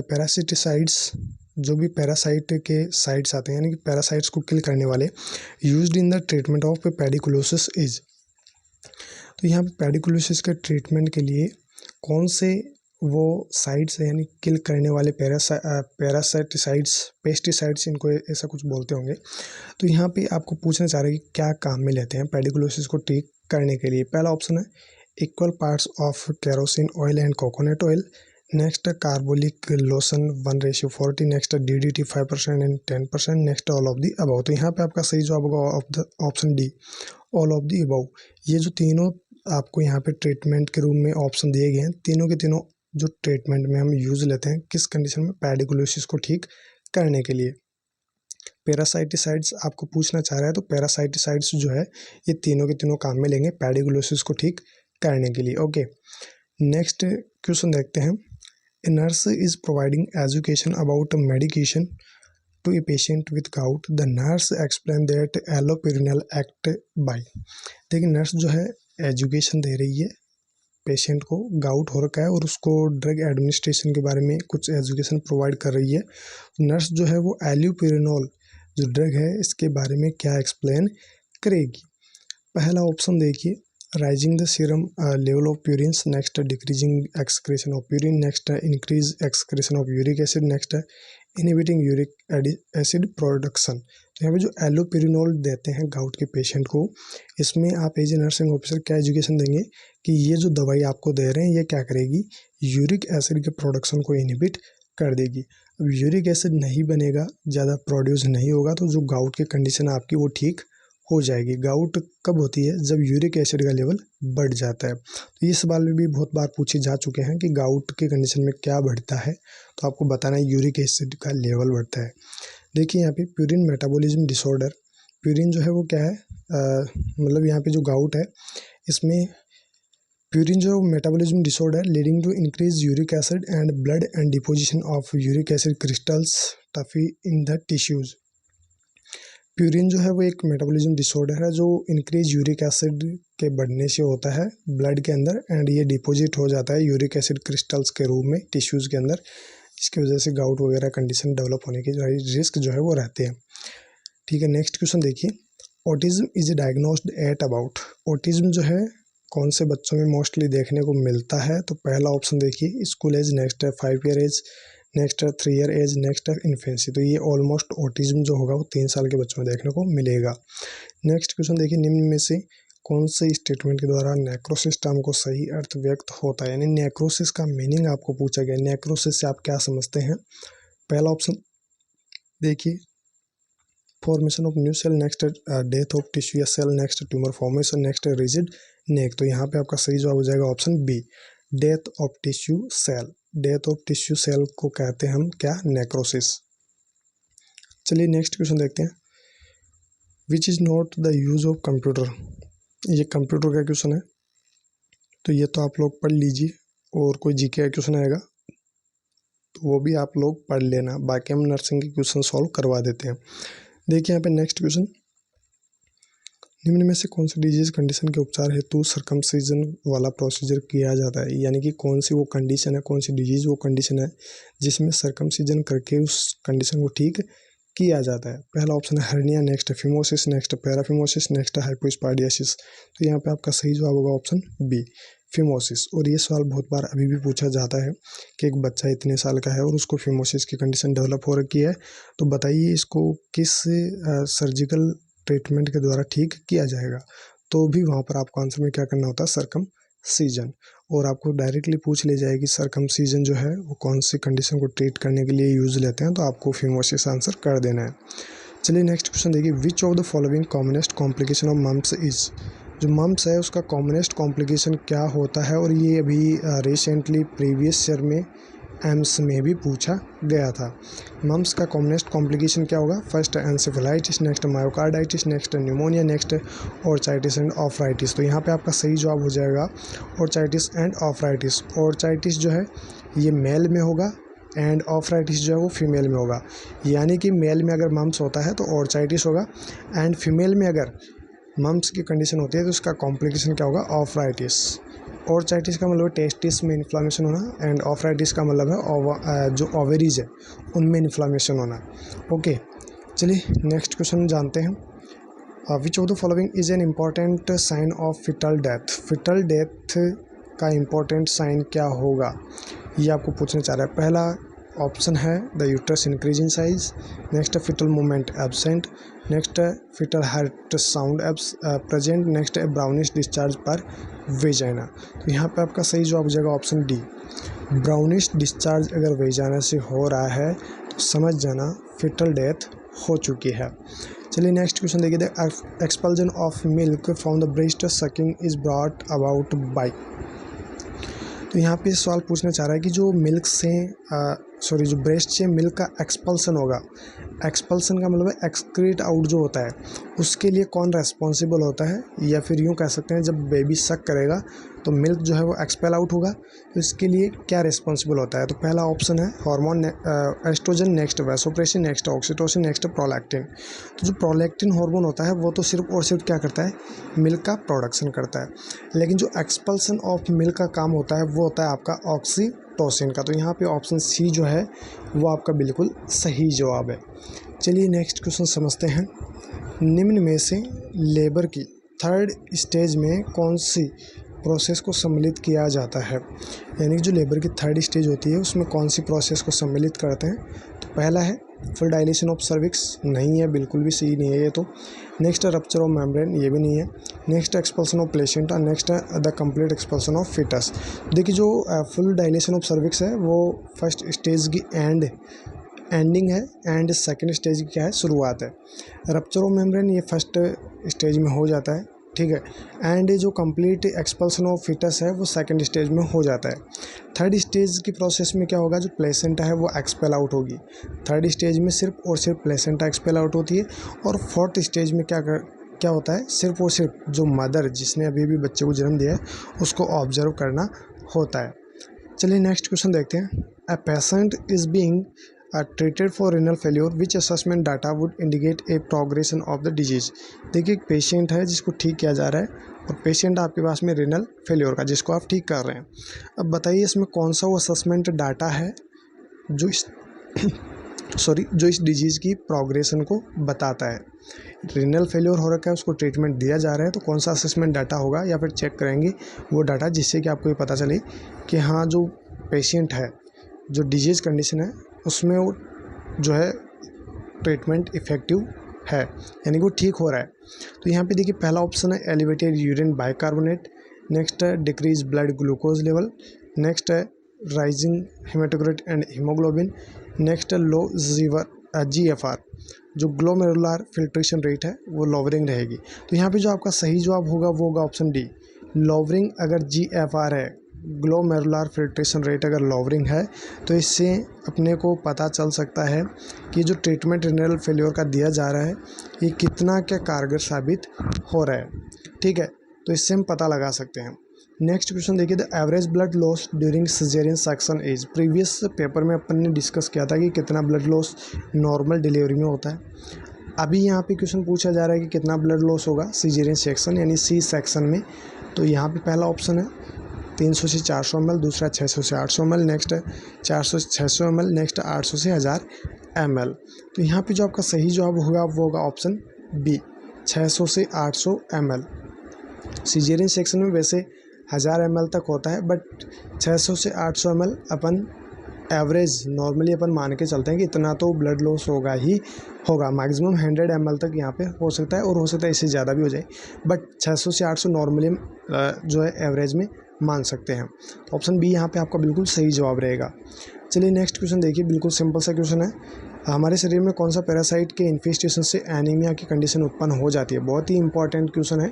पैरासिटिसाइड्स, जो भी पैरासाइट के साइड्स आते हैं यानी कि पैरासाइट्स को किल करने वाले, used in the treatment of pediculosis is. तो यहाँ पे पेडिकुलोसिस के ट्रीटमेंट के लिए कौन से वो साइड्स यानी किल करने वाले पैरासाइटिसाइड्स, पेस्टिसाइड्स इनको ऐसा कुछ बोलते होंगे। तो यहाँ पे आपको पूछना चाह रहे हैं कि क्या काम में लेते हैं पेडिकुलोसिस को ठीक करने के लिए। पहला ऑप्शन है equal parts of kerosene oil and coconut oil, next carbolic lotion 1:40, next DDT 5% and 10%, next all of the above. तो यहाँ पे आपका सही जवाब होगा option D, all of the above. ये जो तीनों आपको यहाँ पे ट्रीटमेंट के रूप में ऑप्शन दिए गए हैं, तीनों के तीनों जो ट्रीटमेंट में हम यूज लेते हैं किस कंडीशन में? पेडिकुलोसिस को ठीक करने के लिए। पैरासाइटिसाइड्स आपको पूछना चाह रहा है, तो पैरासाइटिसाइड्स जो है ये तीनों के तीनों काम में लेंगे पेडिकुलोसिस को ठीक करने के लिए। ओके, नेक्स्ट क्वेश्चन देखते हैं। A nurse is providing education about medication to a patient with gout, the nurse explain that allopurinol act by. देखिए नर्स जो है एजुकेशन दे रही है पेशेंट को, गाउट हो रखा है और उसको ड्रग एडमिनिस्ट्रेशन के बारे में कुछ एजुकेशन प्रोवाइड कर रही है। नर्स जो है वो एलोपेरिनोल जो ड्रग है इसके बारे में क्या एक्सप्लेन करेगी? पहला ऑप्शन देखिए, rising the serum level of purines, next decreasing excretion of purine, next increase excretion of uric acid, next inhibiting uric acid production. तो यहाँ पे जो एलोपेरिनोल देते हैं गाउट के पेशेंट को, इसमें आप एज ए नर्सिंग ऑफिसर क्या एजुकेशन देंगे कि ये जो दवाई आपको दे रहे हैं ये क्या करेगी, यूरिक एसिड के प्रोडक्शन को इनहिबिट कर देगी। अब यूरिक एसिड नहीं बनेगा, ज़्यादा प्रोड्यूस नहीं होगा, तो जो गाउट की कंडीशन आपकी वो ठीक हो जाएगी। गाउट कब होती है? जब यूरिक एसिड का लेवल बढ़ जाता है। तो ये सवाल में भी बहुत बार पूछे जा चुके हैं कि गाउट के कंडीशन में क्या बढ़ता है, तो आपको बताना है यूरिक एसिड का लेवल बढ़ता है। देखिए यहाँ पे प्यूरिन मेटाबॉलिज्म डिसऑर्डर, प्यूरिन जो है वो क्या है, मतलब यहाँ पे जो गाउट है इसमें प्यूरिन जो metabolism disorder leading to increase uric acid and blood and deposition of uric acid crystals tophi in the tissues. Purine जो है वो एक मेटाबॉलिज्म डिसऑर्डर है जो इंक्रीज यूरिक एसिड के बढ़ने से होता है ब्लड के अंदर, एंड ये डिपॉजिट हो जाता है यूरिक एसिड क्रिस्टल्स के रूप में टिश्यूज़ के अंदर, इसकी वजह से गाउट वगैरह कंडीशन डेवलप होने के रिस्क जो है वो रहते हैं। ठीक है, नेक्स्ट क्वेश्चन देखिए, autism is diagnosed at about. Autism जो है कौन से बच्चों में मोस्टली देखने को मिलता है? तो पहला ऑप्शन देखिए स्कूल एज, नेक्स्ट है 5 ईयर एज, नेक्स्ट है 3 ईयर एज, नेक्स्ट है इन्फेंसी। तो ये ऑलमोस्ट ऑटिज्म जो होगा वो 3 साल के बच्चों में देखने को मिलेगा। नेक्स्ट क्वेश्चन देखिए, निम्न में से कौन से स्टेटमेंट के द्वारा नेक्रोसिस टर्म को सही अर्थ व्यक्त होता है? यानी नेक्रोसिस का मीनिंग आपको पूछा गया, नेक्रोसिस से आप क्या समझते हैं? पहला ऑप्शन देखिए formation of new cell, next death of tissue या cell, next tumour formation, next rigid neck. तो यहाँ पे आपका सही जवाब हो जाएगा option B, death of tissue cell. Death of tissue cell को कहते हैं हम क्या? नेक्रोसिस। चलिए नेक्स्ट क्वेश्चन देखते हैं, which is not the use of computer. ये कंप्यूटर का क्वेश्चन है, तो ये तो आप लोग पढ़ लीजिए, और कोई जीके का क्वेश्चन आएगा तो वो भी आप लोग पढ़ लेना, बाकी हम नर्सिंग के क्वेश्चन सॉल्व करवा देते हैं। देखिए यहाँ पे नेक्स्ट क्वेश्चन, निम्न में से कौन सी डिजीज कंडीशन के उपचार हेतु सर्कमसिजन वाला प्रोसीजर किया जाता है? यानी कि कौन सी वो कंडीशन है, कौन सी डिजीज वो कंडीशन है जिसमें सर्कमसिजन करके उस कंडीशन को ठीक किया जाता है? पहला ऑप्शन है hernia, next phimosis, next paraphimosis, next hypospadias. तो यहाँ पे आपका सही जवाब होगा ऑप्शन बी, फिमोसिस। और ये सवाल बहुत बार अभी भी पूछा जाता है कि एक बच्चा इतने साल का है और उसको फिमोसिस की कंडीशन डेवलप हो रखी है, तो बताइए इसको किस सर्जिकल ट्रीटमेंट के द्वारा ठीक किया जाएगा? तो भी वहाँ पर आपको आंसर में क्या करना होता है? सर्कमसीजन। और आपको डायरेक्टली पूछ ले जाएगी सर्कमसीजन जो है वो कौन सी कंडीशन को ट्रीट करने के लिए यूज लेते हैं, तो आपको फिमोसिस आंसर कर देना है। चलिए नेक्स्ट क्वेश्चन देखिए, which of the following commonest complication of mumps is. जो मम्प्स है उसका कॉमनेस्ट कॉम्प्लिकेशन क्या होता है? और ये अभी रिसेंटली प्रीवियस ईयर में एम्स में भी पूछा गया था। मम्प्स का कॉमनेस्ट कॉम्प्लिकेशन क्या होगा? First encephalitis, next myocarditis, next pneumonia, next orchitis and arthritis. तो यहाँ पे आपका सही जवाब हो जाएगा ओर्चाइटिस एंड ऑर्थराइटिस। ओर्चाइटिस जो है ये मेल में होगा एंड ऑर्थराइटिस जो है वो फीमेल में होगा। यानी कि मेल में अगर मम्प्स होता है तो ओर्चाइटिस होगा, एंड फीमेल में अगर मम्प्स की कंडीशन होती है तो उसका कॉम्प्लिकेशन क्या होगा? ऑर्थराइटिस। ओर्चाइटिस का मतलब टेस्टिस में इन्फ्लामेशन होना, एंड ऑर्थराइटिस का मतलब है जो ओवेरीज है उनमें इन्फ्लामेशन होना। ओके, चलिए नेक्स्ट क्वेश्चन जानते हैं, which of the following is an important sign of fetal death. Fetal death का इम्पॉर्टेंट साइन क्या होगा, ये आपको पूछना चाह रहा है। पहला ऑप्शन है the uterus increase in size, next है फिटल मूवमेंट एब्सेंट, नेक्स्ट है fetal heart sound present, next है ब्राउनिश डिस्चार्ज पर वेजाइना। तो यहाँ पे आपका सही जवाब हो जाएगा ऑप्शन डी, ब्राउनिश डिस्चार्ज अगर वेजाइना से हो रहा है तो समझ जाना फिटल डेथ हो चुकी है। चलिए नेक्स्ट क्वेश्चन देखिए, the expulsion of milk from the breast sucking is brought about by. तो यहाँ पे सवाल पूछना चाह रहा है कि जो मिल्क से जो ब्रेस्ट से मिल्क का एक्सपल्सन होगा, एक्सपल्सन का मतलब है एक्सक्रीट आउट जो होता है, उसके लिए कौन रेस्पॉन्सिबल होता है? या फिर यूँ कह सकते हैं जब बेबी सक करेगा तो मिल्क जो है वो एक्सपेल आउट होगा, तो इसके लिए क्या रिस्पॉन्सिबल होता है? तो पहला ऑप्शन है hormone estrogen, next vasopressin, next oxytocin, next prolactin. तो जो प्रोलैक्टिन हार्मोन होता है वो तो सिर्फ और सिर्फ क्या करता है? मिल्क का प्रोडक्शन करता है, लेकिन जो एक्सपल्सन ऑफ मिल्क का काम होता है वो होता है आपका ऑक्सीटोसिन का। तो यहाँ पे ऑप्शन सी जो है वो आपका बिल्कुल सही जवाब है। चलिए नेक्स्ट क्वेश्चन समझते हैं, निम्न में से लेबर की थर्ड स्टेज में कौन सी प्रोसेस को सम्मिलित किया जाता है? यानी कि जो लेबर की थर्ड स्टेज होती है उसमें कौन सी प्रोसेस को सम्मिलित करते हैं? तो पहला है फुल डायलेशन ऑफ सर्विक्स, नहीं है, बिल्कुल भी सही नहीं है ये तो। नेक्स्ट है रप्चर ऑफ मेम्ब्रेन, ये भी नहीं है। Next expulsion of placenta, next है the complete expulsion of foetus. देखिए जो फुल डायलेशन ऑफ सर्विक्स है वो फर्स्ट स्टेज की एंडिंग है, एंड सेकेंड स्टेज की क्या है? शुरुआत है। रप्चर ऑफ मेम्ब्रेन ये फर्स्ट स्टेज में हो जाता है, ठीक है, एंड जो कंप्लीट एक्सपल्सन ऑफ फिटस है वो सेकंड स्टेज में हो जाता है। थर्ड स्टेज की प्रोसेस में क्या होगा? जो प्लेसेंटा है वो एक्सपेल आउट होगी। थर्ड स्टेज में सिर्फ और सिर्फ प्लेसेंटा एक्सपेल आउट होती है, और फोर्थ स्टेज में क्या होता है? सिर्फ और सिर्फ जो मदर जिसने अभी भी बच्चे को जन्म दिया है उसको ऑब्जर्व करना होता है। चलिए नेक्स्ट क्वेश्चन देखते हैं, a patient is being treated for renal failure, which assessment data would indicate a progression of the disease। देखिए एक पेशेंट है जिसको ठीक किया जा रहा है, और पेशेंट आपके पास में रेनल फेल्योर का जिसको आप ठीक कर रहे हैं। अब बताइए इसमें कौन सा वो असेसमेंट डाटा है जो जो इस डिजीज़ की प्रोग्रेशन को बताता है। रीनल फेलियर हो रखा है, उसको ट्रीटमेंट दिया जा रहा है, तो कौन सा असेसमेंट डाटा होगा या फिर चेक करेंगे वो डाटा, जिससे कि आपको ये पता चले कि हाँ जो पेशेंट है, जो डिजीज़ कंडीशन है उसमें वो जो है ट्रीटमेंट इफ़ेक्टिव है, यानी कि वो ठीक हो रहा है। तो यहाँ पे देखिए पहला ऑप्शन है एलिवेटेड यूरिन बाइकार्बोनेट, नेक्स्ट है decrease blood glucose level, next है rising haematocrit and haemoglobin, next है लो GFR, जो ग्लोमेरुलर फिल्ट्रेशन रेट है वो लोवरिंग रहेगी। तो यहाँ पे जो आपका सही जवाब होगा वो होगा ऑप्शन डी, लोवरिंग। अगर GFR है, ग्लोमेरुलर फिल्ट्रेशन रेट अगर लोवरिंग है, तो इससे अपने को पता चल सकता है कि जो ट्रीटमेंट रीनल फेलियर का दिया जा रहा है ये कितना क्या कारगर साबित हो रहा है, ठीक है। तो इससे हम पता लगा सकते हैं। नेक्स्ट क्वेश्चन देखिए, the average blood loss during caesarean section is. Previous paper में अपन ने डिस्कस किया था कि कितना ब्लड लॉस नॉर्मल डिलीवरी में होता है। अभी यहाँ पे क्वेश्चन पूछा जा रहा है कि कितना ब्लड लॉस होगा सिजेरियन सेक्शन यानी C सेक्शन में। तो यहाँ पे पहला ऑप्शन है 300 से 400 ml, दूसरा 600 से 800 ml, नेक्स्ट 400 से 600 ml, नेक्स्ट 800 से 1000 ml। तो यहाँ पे जो आपका सही जवाब होगा वो होगा ऑप्शन बी, 600 से 800 ml। सिजेरियन सेक्शन में वैसे 1000 ml तक होता है, बट 600 से 800 ml अपन एवरेज नॉर्मली अपन मान के चलते हैं कि इतना तो ब्लड लॉस होगा ही होगा। मैक्सिमम 100 ml तक यहाँ पे हो सकता है, और हो सकता है इससे ज़्यादा भी हो जाए, बट 600 से 800 नॉर्मली जो है एवरेज में मान सकते हैं। तो ऑप्शन बी यहाँ पे आपका बिल्कुल सही जवाब रहेगा। चलिए नेक्स्ट क्वेश्चन देखिए, बिल्कुल सिंपल सा क्वेश्चन है, हमारे शरीर में कौन सा पैरासाइट के इन्फेस्टेशन से एनीमिया की कंडीशन उत्पन्न हो जाती है। बहुत ही इंपॉर्टेंट क्वेश्चन है,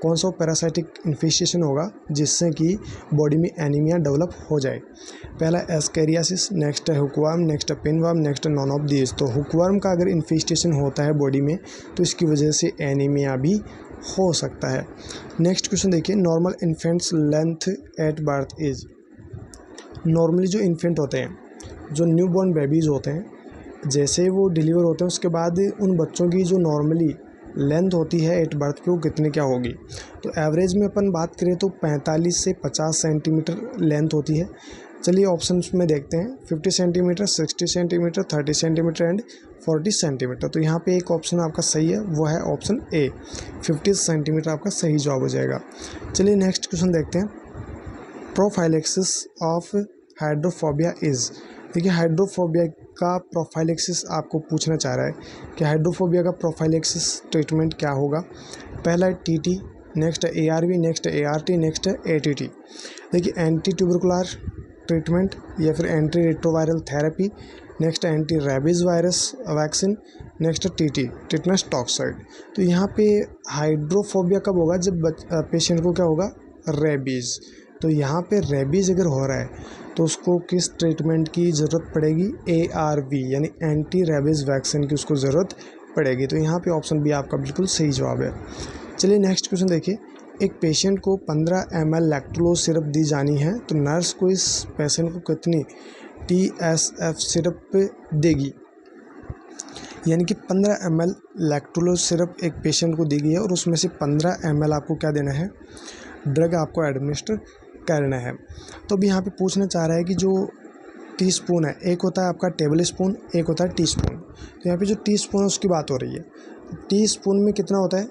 कौन सा पैरासाइटिक इन्फेस्टेशन होगा जिससे कि बॉडी में एनीमिया डेवलप हो जाए। पहला एस्केरियासिस, नेक्स्ट है हुकवर्म, नेक्स्ट है पिनवर्म, नेक्स्ट है नॉन ऑफ दीज। तो हुकवर्म का अगर इन्फेस्टेशन होता है बॉडी में तो इसकी वजह से एनीमिया भी हो सकता है। नेक्स्ट क्वेश्चन देखिए, normal infants length at birth is. Normally जो इन्फेंट होते हैं, जो न्यू बॉर्न बेबीज़ होते हैं, जैसे वो डिलीवर होते हैं उसके बाद उन बच्चों की जो नॉर्मली लेंथ होती है एट बर्थ पे वो कितने क्या होगी। तो एवरेज में अपन बात करें तो 45 से 50 सेंटीमीटर लेंथ होती है। चलिए ऑप्शंस में देखते हैं, 50 centimetre, 60 centimetre, 30 centimetre and 40 centimetre. तो यहाँ पे एक ऑप्शन आपका सही है, वो है ऑप्शन ए, 50 सेंटीमीटर आपका सही जवाब हो जाएगा। चलिए नेक्स्ट क्वेश्चन देखते हैं, प्रोफाइलेक्सिस ऑफ हाइड्रोफोबिया इज़। देखिए हाइड्रोफोबिया का प्रोफाइलेक्सिस आपको पूछना चाह रहा है कि हाइड्रोफोबिया का प्रोफाइलेक्सिस ट्रीटमेंट क्या होगा। पहला है TT, नेक्स्ट है ARV, नेक्स्ट है ART, नेक्स्ट है ATT। देखिए एंटी ट्यूबरकुलर ट्रीटमेंट या फिर एंटी रेट्रोवायरल थेरेपी, नेक्स्ट है anti rabies virus vaccine, next है TT, टिटनस टॉक्साइड। तो यहाँ पे हाइड्रोफोबिया कब होगा, जब पेशेंट को क्या होगा, रेबीज़। तो यहाँ पे रेबीज़ अगर हो रहा है तो उसको किस ट्रीटमेंट की ज़रूरत पड़ेगी, ARV यानी एंटी रेबीज़ वैक्सीन की उसको ज़रूरत पड़ेगी। तो यहाँ पे ऑप्शन बी आपका बिल्कुल सही जवाब है। चलिए नेक्स्ट क्वेश्चन देखिए, एक पेशेंट को 15 ml लैक्टोलोज सिरप दी जानी है, तो नर्स को इस पेशेंट को कितनी TSF सिरप देगी। यानी कि 15 ml लैक्टोलोज सिरप एक पेशेंट को दी गई है और उसमें से 15 ml आपको क्या देना है, ड्रग आपको एडमिनिस्टर करना है। तो अभी यहाँ पे पूछना चाह रहा है कि जो टीस्पून है, एक होता है आपका टेबल स्पून, एक होता है टीस्पून। तो यहाँ पे जो टीस्पून है उसकी बात हो रही है। टीस्पून में कितना होता है,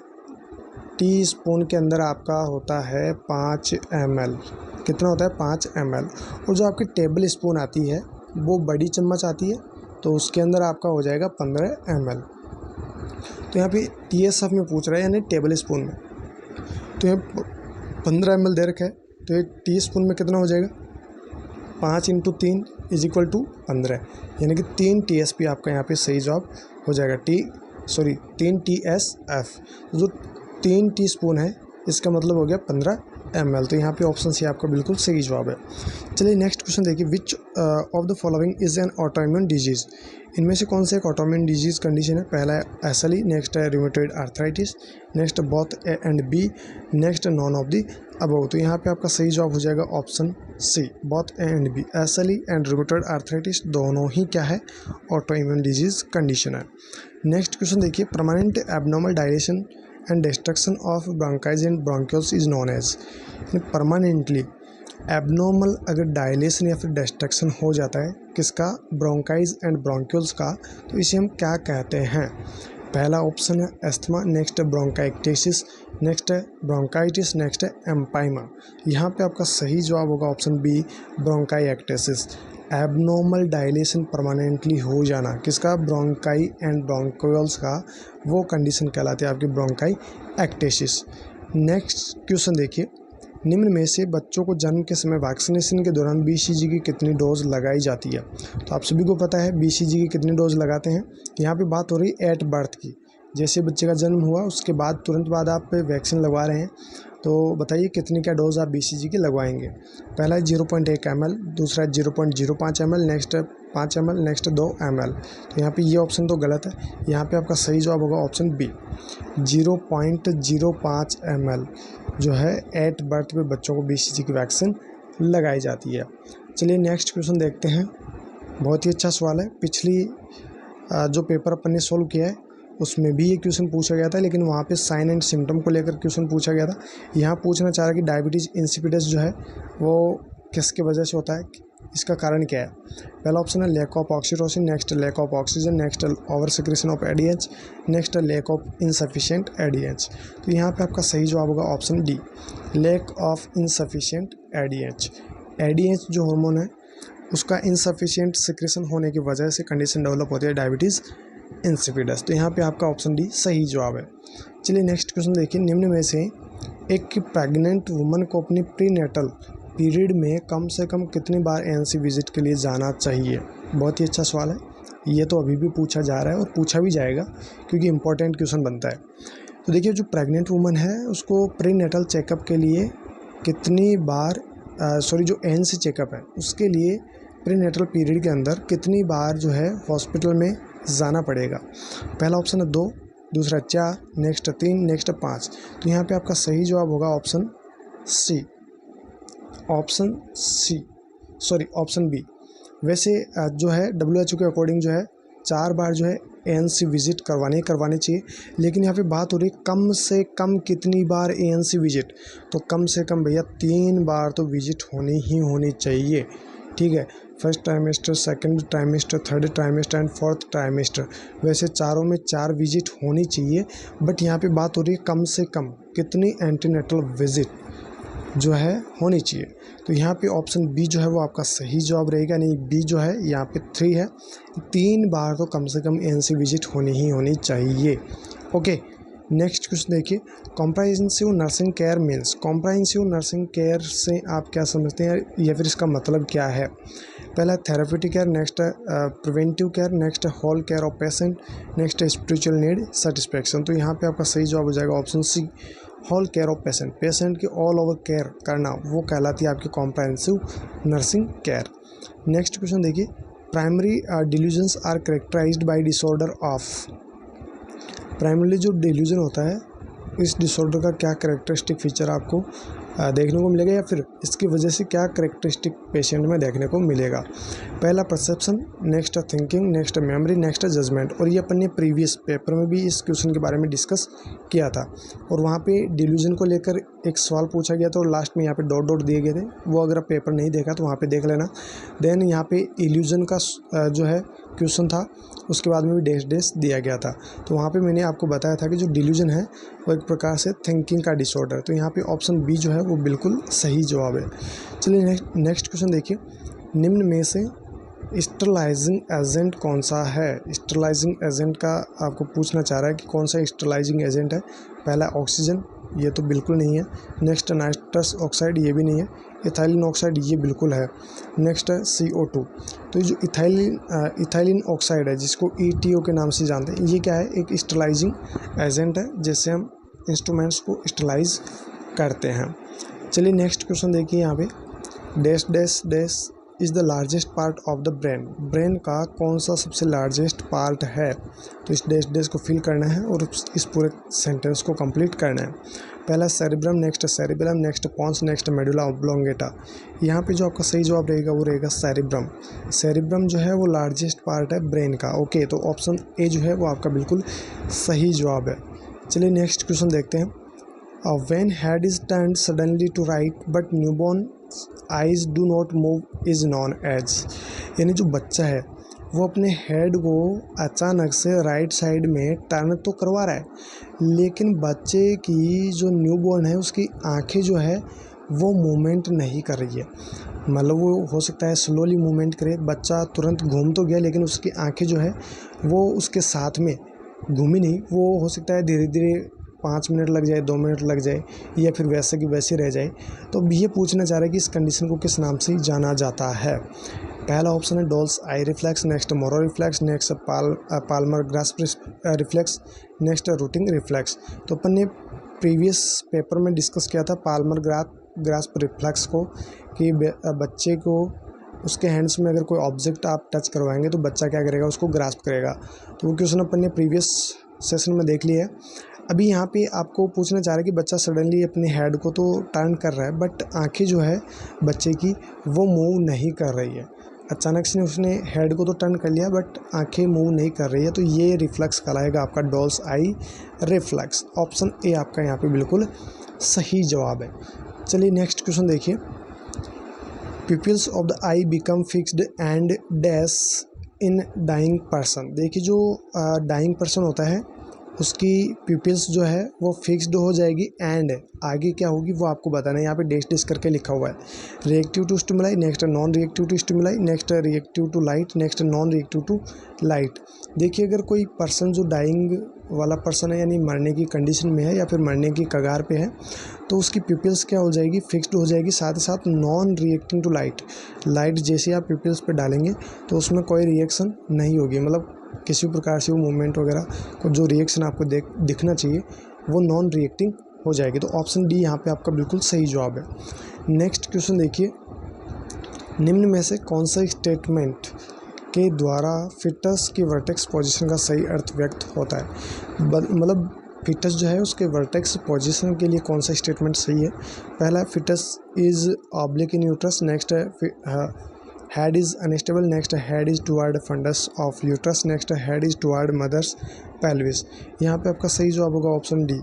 टीस्पून के अंदर आपका होता है 5 ml। कितना होता है, 5 ml। और जो आपकी टेबल स्पून आती है वो बड़ी चम्मच आती है, तो उसके अंदर आपका हो जाएगा 15 ml। तो यहाँ पे TSF में पूछ रहा है यानी टेबल स्पून में, तो यहाँ 15 ml दे रखा है, तो एक टीस्पून में कितना हो जाएगा, 5 × 3 = 15, यानी कि 3 TSP आपका यहाँ पे सही जवाब हो जाएगा। 3 TSF। जो 3 टीस्पून है इसका मतलब हो गया 15 ml। तो यहाँ पे ऑप्शन सी आपका बिल्कुल सही जवाब है। चलिए नेक्स्ट क्वेश्चन देखिए, which of the following is N autoimmune disease. इनमें से कौन सा एक ऑटोइम्यून डिजीज़ कंडीशन है। पहला है SLE, नेक्स्ट है rheumatoid arthritis, next both A and B, next none of the above. तो यहाँ पे आपका सही जवाब हो जाएगा option C, both A and B। SLE and rheumatoid arthritis दोनों ही क्या है, ऑटोइम्यून डिजीज़ कंडीशन है। नेक्स्ट क्वेश्चन देखिए, permanent abnormal dilation and destruction of bronchi and bronchioles is known as. Permanently abnormal अगर डायलेशन या फिर डिस्ट्रक्शन हो जाता है किसका, ब्रोंकाइज एंड ब्रोंक्यूल्स का, तो इसे हम क्या कहते हैं। पहला ऑप्शन है asthma, next bronchitis, next bronchitis, next empyema. यहाँ पे आपका सही जवाब होगा option B, bronchiectasis. Abnormal dilation permanently हो जाना, किसका, ब्रोंकाई एंड ब्रोंक्यूल्स का, वो कंडीशन कहलाती है आपकी ब्रोंकाई एक्टेसिस। नेक्स्ट क्वेश्चन देखिए, निम्न में से बच्चों को जन्म के समय वैक्सीनेशन के दौरान BCG की कितनी डोज लगाई जाती है। तो आप सभी को पता है BCG की कितनी डोज लगाते हैं। यहाँ पे बात हो रही है एट बर्थ की, जैसे बच्चे का जन्म हुआ उसके बाद तुरंत बाद आप वैक्सीन लगवा रहे हैं, तो बताइए कितनी क्या डोज आप BCG की लगवाएंगे। पहला है 0.1 ml, दूसरा है 0.05 ml, next 5 ml, next 2 ml। तो यहाँ पे ये ऑप्शन तो गलत है, यहाँ पे आपका सही जवाब होगा ऑप्शन बी, 0.05 ml जो है एट बर्थ पे बच्चों को BCG की वैक्सीन लगाई जाती है। चलिए नेक्स्ट क्वेश्चन देखते हैं। बहुत ही अच्छा सवाल है, पिछली जो पेपर अपन ने सोल्व किया है उसमें भी ये क्वेश्चन पूछा गया था, लेकिन वहाँ पे साइन एंड सिम्टम को लेकर क्वेश्चन पूछा गया था। यहाँ पूछना चाह रहा है कि डायबिटीज़ इंसिपिडस जो है वो किसके वजह से होता है, इसका कारण क्या है। पहला ऑप्शन है lack of oxytocin, next lack of oxygen, next over secretion of ADH, next lack of insufficient ADH। तो यहाँ पे आपका सही जवाब होगा option D, lack of insufficient ADH। ADH जो हार्मोन है उसका इनसफिशिएंट सिक्रेशन होने की वजह से कंडीशन डेवलप होती है डायबिटीज़ इंसिपिडस। तो यहाँ पे आपका ऑप्शन डी सही जवाब है। चलिए नेक्स्ट क्वेश्चन देखिए, निम्न में से एक प्रेग्नेंट वुमन को अपनी प्रीनेटल पीरियड में कम से कम कितनी बार ANC विजिट के लिए जाना चाहिए। बहुत ही अच्छा सवाल है, ये तो अभी भी पूछा जा रहा है और पूछा भी जाएगा क्योंकि इंपॉर्टेंट क्वेश्चन बनता है। तो देखिए जो प्रेग्नेंट वुमन है उसको प्रीनेटल चेकअप के लिए कितनी बार जो ANC चेकअप है उसके लिए प्रीनेटल पीरियड के अंदर कितनी बार जो है हॉस्पिटल में जाना पड़ेगा। पहला ऑप्शन है 2, दूसरा 4, नेक्स्ट 3, नेक्स्ट 5। तो यहाँ पे आपका सही जवाब होगा ऑप्शन बी। वैसे जो है WHO के अकॉर्डिंग जो है 4 बार जो है ANC विजिट करवानी चाहिए, लेकिन यहाँ पे बात हो रही है कम से कम कितनी बार ANC विजिट, तो कम से कम भैया 3 बार तो विजिट होनी चाहिए। ठीक है, first trimester, second trimester, third trimester and fourth trimester. वैसे चारों में 4 विजिट होनी चाहिए, बट यहाँ पे बात हो रही है कम से कम कितनी एंटीनेटल विजिट जो है होनी चाहिए। तो यहाँ पे ऑप्शन बी जो है वो आपका सही जवाब रहेगा। नहीं, बी जो है यहाँ पे 3 है, 3 बार तो कम से कम ANC विजिट होनी चाहिए। ओके, नेक्स्ट क्वेश्चन देखिए, comprehensive nursing care means, comprehensive nursing care से आप क्या समझते हैं या फिर इसका मतलब क्या है। पहला therapeutic care, next preventive care, next whole care of patient, next spiritual need satisfaction. तो यहाँ पे आपका सही जवाब हो जाएगा option C, whole care of patient. Patient की ऑल ओवर केयर करना वो कहलाती है आपकी comprehensive nursing care. Next question देखिए, primary delusions are characterized by disorder of. Primary जो डिल्यूजन होता है इस डिसऑर्डर का क्या कैरेक्टरिस्टिक फीचर आपको देखने को मिलेगा, या फिर इसकी वजह से क्या कैरेक्टरिस्टिक पेशेंट में देखने को मिलेगा। पहला perception, next thinking, next memory, next judgement. और ये अपन ने प्रीवियस पेपर में भी इस क्वेश्चन के बारे में डिस्कस किया था और वहाँ पे डिल्यूजन को लेकर एक सवाल पूछा गया था और लास्ट में यहाँ पे डॉट दिए गए थे। वो अगर आप पेपर नहीं देखा तो वहाँ पे देख लेना। देन यहाँ पे इल्यूजन का जो है क्वेश्चन था, उसके बाद में भी डैश दिया गया था। तो वहाँ पे मैंने आपको बताया था कि जो डिल्यूजन है वो एक प्रकार से थिंकिंग का डिसऑर्डर। तो यहाँ पे ऑप्शन बी जो है वो बिल्कुल सही जवाब है। चलिए नेक्स्ट क्वेश्चन देखिए, निम्न में से स्टरलाइजिंग एजेंट कौन सा है। स्टरलाइजिंग एजेंट का आपको पूछना चाह रहा है कि कौन सा स्टरलाइजिंग एजेंट है। पहला ऑक्सीजन, ये तो बिल्कुल नहीं है। नेक्स्ट नाइट्रस ऑक्साइड, ये भी नहीं है। इथाइलिन ऑक्साइड, ये बिल्कुल है। नेक्स्ट है CO2। तो ये जो इथाइलिन ऑक्साइड है जिसको ETO के नाम से जानते हैं, ये क्या है, एक स्टरलाइजिंग एजेंट है जिससे हम इंस्ट्रूमेंट्स को स्टरलाइज करते हैं। चलिए नेक्स्ट क्वेश्चन देखिए, यहाँ पे dash dash dash is the largest part of the brain. Brain का कौन सा सबसे लार्जेस्ट पार्ट है। तो इस डैश डैश को फिल करना है और इस पूरे सेंटेंस को कंप्लीट करना है। पहला cerebrum, next cerebellum, next pons, next medulla oblongata. यहाँ पे जो आपका सही जवाब रहेगा वो रहेगा सेरिब्रम। सेरिब्रम जो है वो लार्जेस्ट पार्ट है ब्रेन का। ओके, तो ऑप्शन ए जो है वो आपका बिल्कुल सही जवाब है। चलिए नेक्स्ट क्वेश्चन देखते हैं। When head is turned suddenly to right but newborn eyes do not move is known as। यानी जो बच्चा है वो अपने हेड को अचानक से राइट साइड में टर्न तो करवा रहा है, लेकिन बच्चे की जो न्यूबॉर्न है उसकी आंखें जो है वो मूवमेंट नहीं कर रही है। मतलब वो हो सकता है स्लोली मूवमेंट करे, बच्चा तुरंत घूम तो गया लेकिन उसकी आंखें जो है वो उसके साथ में घूमी नहीं। वो हो सकता है धीरे धीरे 5 मिनट लग जाए, 2 मिनट लग जाए, या फिर वैसे की वैसे रह जाए। तो अब ये पूछना चाह रहा है कि इस कंडीशन को किस नाम से जाना जाता है। पहला ऑप्शन है doll's eye reflex, next Moro reflex, next palmar grasp reflex, next rooting reflex. तो अपन ने प्रीवियस पेपर में डिस्कस किया था पाल्मर ग्रास्प रिफ्लेक्स को, कि बच्चे को उसके हैंड्स में अगर कोई ऑब्जेक्ट आप टच करवाएंगे तो बच्चा क्या करेगा, उसको ग्रास्प करेगा। तो वो क्वेश्चन अपन ने प्रीवियस सेशन में देख लिया है। अभी यहाँ पे आपको पूछना चाह रहा है कि बच्चा सडनली अपने हेड को तो टर्न कर रहा है, बट आंखें जो है बच्चे की वो मूव नहीं कर रही है। अचानक से उसने हेड को तो टर्न कर लिया बट आंखें मूव नहीं कर रही है, तो ये रिफ्लेक्स कहलाएगा आपका doll's eye reflex. Option A आपका यहाँ पे बिल्कुल सही जवाब है। चलिए नेक्स्ट क्वेश्चन देखिए। Pupils of the eye become fixed and dash in dying person. देखिए जो डाइंग पर्सन होता है उसकी पिपल्स जो है वो फिक्स्ड हो जाएगी, एंड आगे क्या होगी वो आपको बताना है। यहाँ पे डैश डैश करके लिखा हुआ है। Reactive to stimuli, next non reactive to stimuli, next reactive to light, next non reactive to light. देखिए अगर कोई पर्सन जो डाइंग वाला पर्सन है यानी मरने की कंडीशन में है या फिर मरने की कगार पे है, तो उसकी पिपल्स क्या हो जाएगी, फिक्स्ड हो जाएगी। साथ ही साथ non reacting to light, light जैसे आप पिपल्स पे डालेंगे तो उसमें कोई रिएक्शन नहीं होगी, मतलब किसी प्रकार से वो मूवमेंट वगैरह को जो रिएक्शन आपको दिखना चाहिए वो नॉन रिएक्टिंग हो जाएगी। तो ऑप्शन डी यहाँ पे आपका बिल्कुल सही जवाब है। नेक्स्ट क्वेश्चन देखिए। निम्न में से कौन सा स्टेटमेंट के द्वारा फिटस की वर्टेक्स पोजीशन का सही अर्थ व्यक्त होता है। मतलब फिटस जो है उसके वर्टेक्स पोजीशन के लिए कौन सा स्टेटमेंट सही है। पहला, fetus is oblique in uterus, next head is unstable, next head is toward fundus of uterus, next head is toward mother's pelvis. यहाँ पे आपका सही जवाब होगा option D,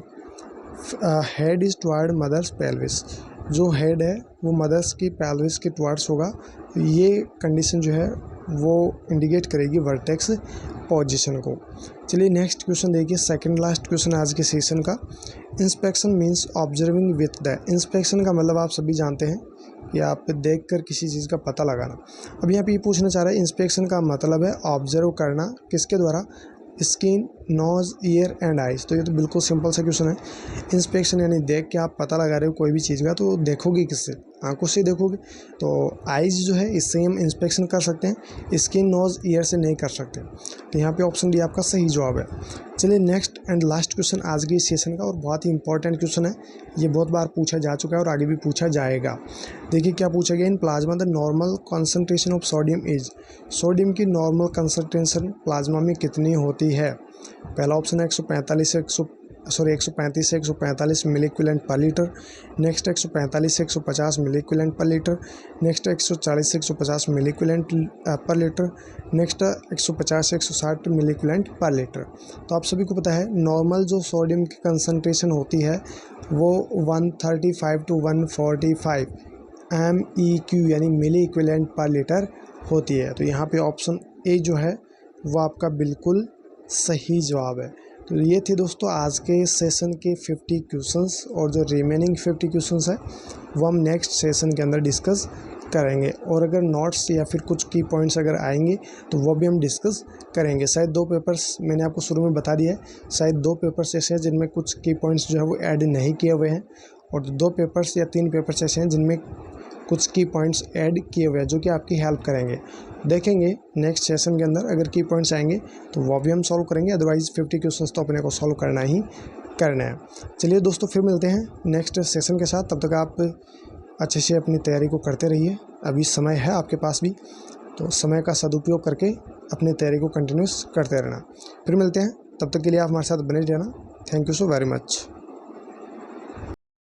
head is toward mother's pelvis. जो हेड है वो मदर्स की पेल्विस के टुवर्ड्स होगा। ये कंडीशन जो है वो इंडिकेट करेगी वर्टेक्स पोजीशन को। चलिए नेक्स्ट क्वेश्चन देखिए, सेकंड लास्ट क्वेश्चन आज के सेशन का। Inspection means observing with the. Inspection का मतलब आप सभी जानते हैं कि आप देखकर किसी चीज़ का पता लगाना। अब यहाँ पे ये पूछना चाह रहा है इंस्पेक्शन का मतलब है ऑब्जर्व करना, किसके द्वारा, skin, nose, ear and eyes. तो ये तो बिल्कुल सिंपल सा क्वेश्चन है। इंस्पेक्शन यानी देख के आप पता लगा रहे हो कोई भी चीज़ का, तो देखोगे किससे, आंखों से देखोगे। तो आइज जो है इससे हम इंस्पेक्शन कर सकते हैं, स्किन, नोज, ईयर से नहीं कर सकते। तो यहाँ पे ऑप्शन डी आपका सही जवाब है। चलिए नेक्स्ट एंड लास्ट क्वेश्चन आज के सेशन का, और बहुत ही इंपॉर्टेंट क्वेश्चन है, ये बहुत बार पूछा जा चुका है और आगे भी पूछा जाएगा। देखिए क्या पूछा गया, in plasma the normal concentration of sodium is. Sodium की नॉर्मल कंसंट्रेशन प्लाज्मा में कितनी होती है। पहला ऑप्शन है 135 से 145 मिली इक्विवेलेंट पर लीटर, नेक्स्ट 145 से 150 मिली इक्विवेलेंट पर लीटर, नेक्स्ट 140 से 150 मिली इक्विवेलेंट पर लीटर, नेक्स्ट 150 से 160 मिली इक्विवेलेंट पर लीटर। तो आप सभी को पता है नॉर्मल जो सोडियम की कंसंट्रेशन होती है वो 135 to 145 MEQ यानी मिली इक्विवेलेंट पर लीटर होती है। तो यहाँ पे ऑप्शन ए जो है वो आपका बिल्कुल सही जवाब है। तो ये थे दोस्तों आज के सेशन के 50 क्वेश्चंस, और जो रिमेनिंग 50 क्वेश्चंस है वो हम नेक्स्ट सेशन के अंदर डिस्कस करेंगे। और अगर नोट्स या फिर कुछ की पॉइंट्स अगर आएंगे तो वो भी हम डिस्कस करेंगे। शायद 2 पेपर्स मैंने आपको शुरू में बता दिया है, शायद 2 पेपर्स ऐसे हैं जिनमें कुछ की पॉइंट्स जो है वो ऐड नहीं किए हुए हैं, और 2 पेपर्स या 3 पेपर्स ऐसे हैं जिनमें कुछ की पॉइंट्स ऐड किए हुए हैं जो कि आपकी हेल्प करेंगे। देखेंगे नेक्स्ट सेशन के अंदर अगर की पॉइंट्स आएंगे तो वो भी हम सॉल्व करेंगे, अदरवाइज़ 50 क्वेश्चंस तो अपने को सॉल्व करना ही करना है। चलिए दोस्तों फिर मिलते हैं नेक्स्ट सेशन के साथ, तब तक आप अच्छे से अपनी तैयारी को करते रहिए। अभी समय है आपके पास भी, तो समय का सदुपयोग करके अपनी तैयारी को कंटिन्यूस करते रहना। फिर मिलते हैं, तब तक के लिए आप हमारे साथ बने रहना। Thank you so very much.